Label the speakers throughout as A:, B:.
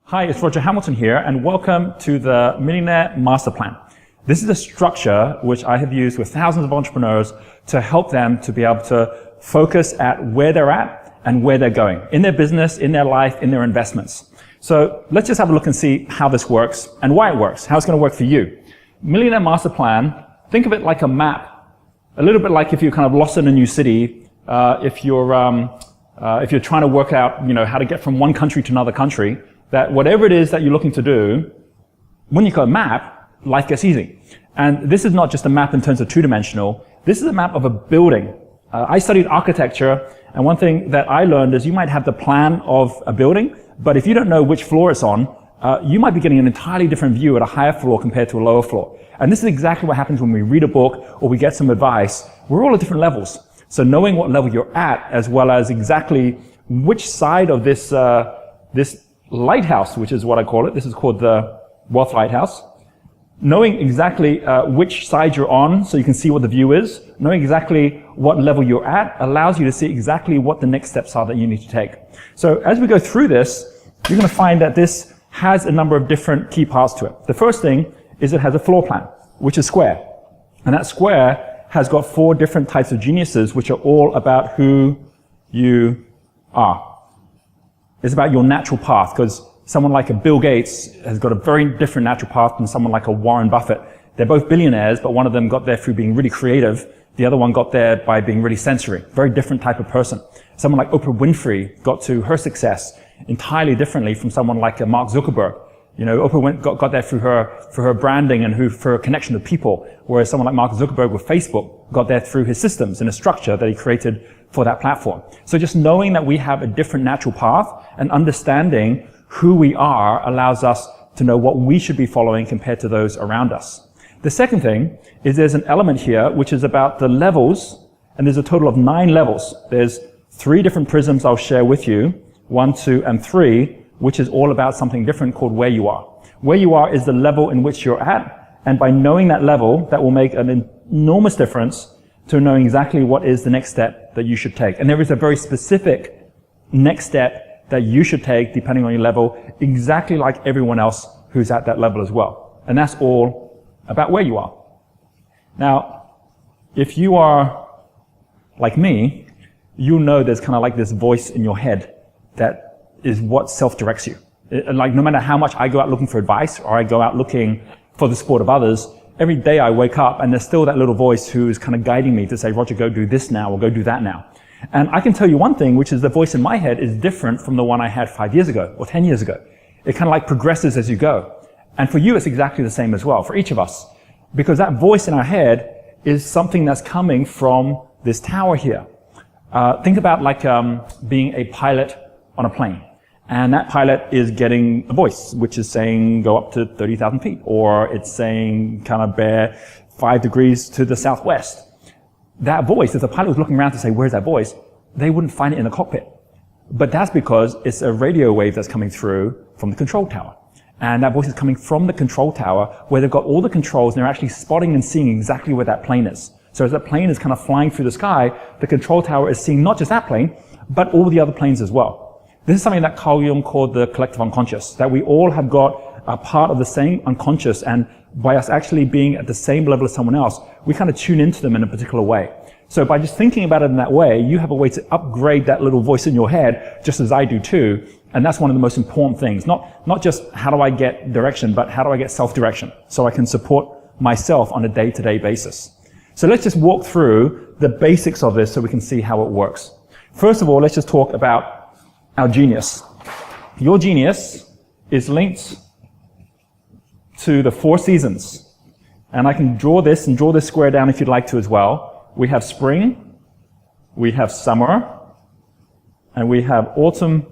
A: Hi, it's Roger Hamilton here, and welcome to the Millionaire Master Plan. This is a structure which I have used with thousands of entrepreneurs to help them to be able to focus at where they're at and where they're going in their business, in their life, in their investments. So let's just have a look and see how this works and why it works, how it's going to work for you. Millionaire Master Plan, think of it like a map, a little bit like if you're kind of lost in a new city, if you're trying to work out, how to get from one country to another country, that whatever it is that you're looking to do, when you got a map, life gets easy. And this is not just a map in terms of two-dimensional. This is a map of a building. I studied architecture, and one thing that I learned is you might have the plan of a building, but if you don't know which floor it's on, you might be getting an entirely different view at a higher floor compared to a lower floor. And this is exactly what happens when we read a book or we get some advice. We're all at different levels. So knowing what level you're at, as well as exactly which side of this lighthouse, which is what I call it. This is called the Wealth Lighthouse. Knowing exactly which side you're on so you can see what the view is, knowing exactly what level you're at allows you to see exactly what the next steps are that you need to take. So as we go through this, you're going to find that this has a number of different key parts to it. The first thing is it has a floor plan, which is square. And that square has got 4 different types of geniuses, which are all about who you are. It's about your natural path, because someone like a Bill Gates has got a very different natural path than someone like a Warren Buffett. They're both billionaires, but one of them got there through being really creative. The other one got there by being really sensory. Very different type of person. Someone like Oprah Winfrey got to her success entirely differently from someone like Mark Zuckerberg. Oprah got there through her branding and for her connection to people, whereas someone like Mark Zuckerberg with Facebook got there through his systems and a structure that he created for that platform. So just knowing that we have a different natural path and understanding who we are allows us to know what we should be following compared to those around us. The second thing is there's an element here which is about the levels, and there's a total of 9 levels. There's 3 different prisms I'll share with you, 1, 2, and 3, which is all about something different called where you are. Where you are is the level in which you're at, and by knowing that level, that will make an enormous difference to knowing exactly what is the next step that you should take. And there is a very specific next step that you should take depending on your level, exactly like everyone else who's at that level as well. And that's all about where you are. Now, if you are like me, you'll know there's kind of like this voice in your head that is what self-directs you. Like no matter how much I go out looking for advice or I go out looking for the support of others, every day I wake up and there's still that little voice who's kind of guiding me to say, Roger, go do this now or go do that now. And I can tell you one thing, which is the voice in my head is different from the one I had 5 years ago or 10 years ago. It kind of like progresses as you go. And for you, it's exactly the same as well, for each of us. Because that voice in our head is something that's coming from this tower here. Think about like being a pilot on a plane. And that pilot is getting a voice, which is saying go up to 30,000 feet, or it's saying kind of bear 5 degrees to the southwest. That voice, if the pilot was looking around to say, where's that voice? They wouldn't find it in the cockpit. But that's because it's a radio wave that's coming through from the control tower. And that voice is coming from the control tower where they've got all the controls and they're actually spotting and seeing exactly where that plane is. So as that plane is kind of flying through the sky, the control tower is seeing not just that plane, but all the other planes as well. This is something that Carl Jung called the collective unconscious, that we all have got a part of the same unconscious, and by us actually being at the same level as someone else, we kind of tune into them in a particular way. So by just thinking about it in that way, you have a way to upgrade that little voice in your head, just as I do too, and that's one of the most important things. Not just how do I get direction, but how do I get self-direction, so I can support myself on a day-to-day basis. So let's just walk through the basics of this so we can see how it works. First of all, let's just talk about our genius. Your genius is linked to the 4 seasons. And I can draw this and draw this square down if you'd like to as well. We have spring, we have summer, and we have autumn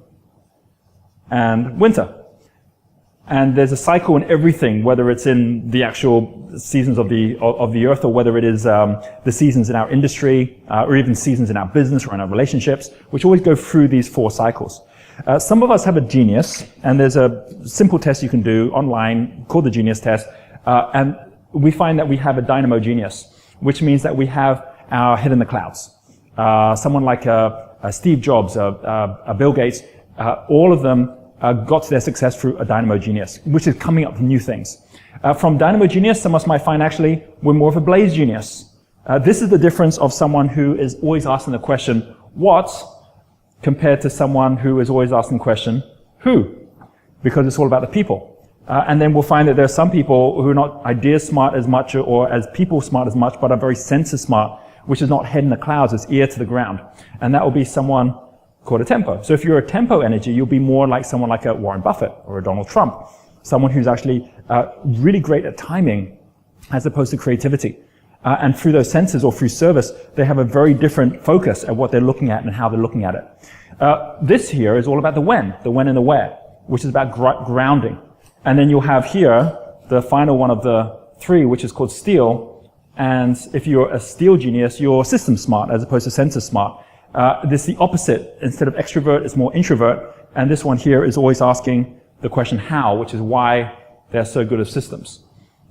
A: and winter. And there's a cycle in everything, whether it's in the actual seasons of the earth or whether it is the seasons in our industry or even seasons in our business or in our relationships, which always go through these 4 cycles. Some of us have a genius, and there's a simple test you can do online called the genius test, and we find that we have a dynamo genius, which means that we have our head in the clouds. Someone like Steve Jobs, Bill Gates, all of them got to their success through a Dynamo genius, which is coming up with new things. From Dynamo genius, some of us might find actually we're more of a Blaze genius. This is the difference of someone who is always asking the question, what, compared to someone who is always asking the question, who? Because it's all about the people. And then we'll find that there are some people who are not idea smart as much or as people smart as much, but are very sensor smart, which is not head in the clouds, it's ear to the ground. And that will be someone called a tempo. So if you're a tempo energy, you'll be more like someone like a Warren Buffett or a Donald Trump, someone who's actually really great at timing as opposed to creativity. And through those senses or through service, they have a very different focus at what they're looking at and how they're looking at it. This here is all about the when and the where, which is about grounding. And then you'll have here the final one of the three, which is called steel. And if you're a steel genius, you're system smart as opposed to sensor smart. This is the opposite. Instead of extrovert, it's more introvert. And this one here is always asking the question how, which is why they're so good at systems.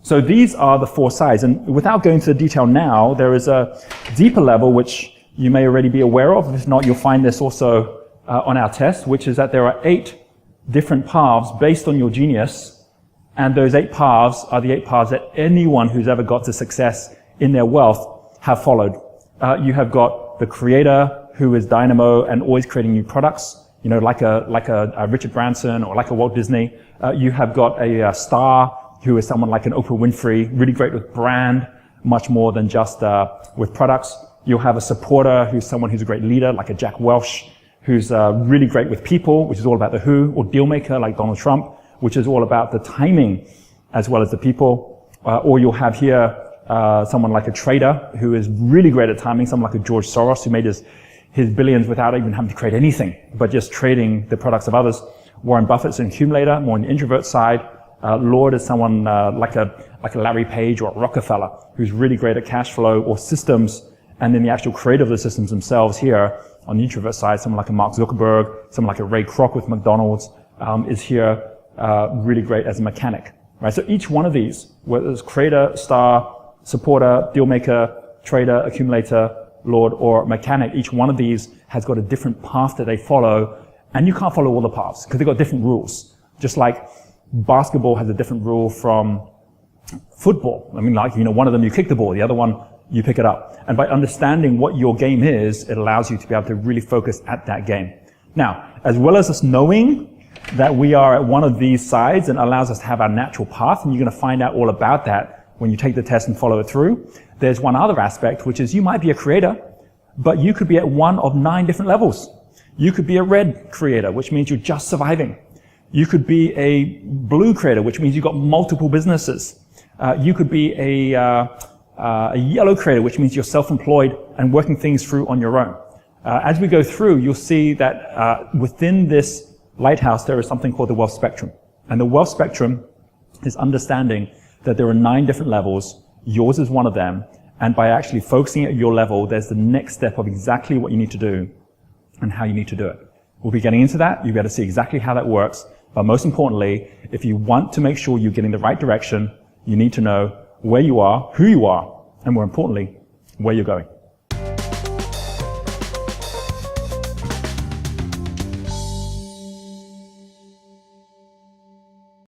A: So these are the four sides. And without going into the detail now, there is a deeper level which you may already be aware of. If not, you'll find this also on our test, which is that there are 8 different paths based on your genius. And those 8 paths are the 8 paths that anyone who's ever got to success in their wealth have followed. You have got the creator who is dynamo and always creating new products, you know, like a Richard Branson or like a Walt Disney. You have got a star who is someone like an Oprah Winfrey, really great with brand, much more than just with products. You'll have a supporter who's someone who's a great leader, like a Jack Welch, who's really great with people, which is all about the who, or deal maker like Donald Trump, which is all about the timing as well as the people. Or you'll have here someone like a trader who is really great at timing, someone like a George Soros who made his billions without even having to create anything, but just trading the products of others. Warren Buffett's an accumulator, more on the introvert side. Lord is someone like a Larry Page or a Rockefeller who's really great at cash flow or systems, and then the actual creator of the systems themselves here on the introvert side, someone like a Mark Zuckerberg, someone like a Ray Kroc with McDonald's is here really great as a mechanic. Right? So each one of these, whether it's creator, star, supporter, deal maker, trader, accumulator, Lord, or mechanic, each one of these has got a different path that they follow, and you can't follow all the paths because they've got different rules. Just like basketball has a different rule from football. I mean, like, you know, one of them you kick the ball, the other one you pick it up. And by understanding what your game is, it allows you to be able to really focus at that game. Now, as well as us knowing that we are at one of these sides and allows us to have our natural path, and you're going to find out all about that when you take the test and follow it through, there's one other aspect, which is you might be a creator, but you could be at one of 9 different levels. You could be a red creator, which means you're just surviving. You could be a blue creator, which means you've got multiple businesses. You could be a yellow creator, which means you're self-employed and working things through on your own. As we go through, you'll see that within this Lighthouse, there is something called the wealth spectrum. And the wealth spectrum is understanding that there are 9 different levels. Yours is one of them. And by actually focusing at your level, there's the next step of exactly what you need to do and how you need to do it. We'll be getting into that. You'll be able to see exactly how that works. But most importantly, if you want to make sure you're getting the right direction, you need to know where you are, who you are, and more importantly, where you're going.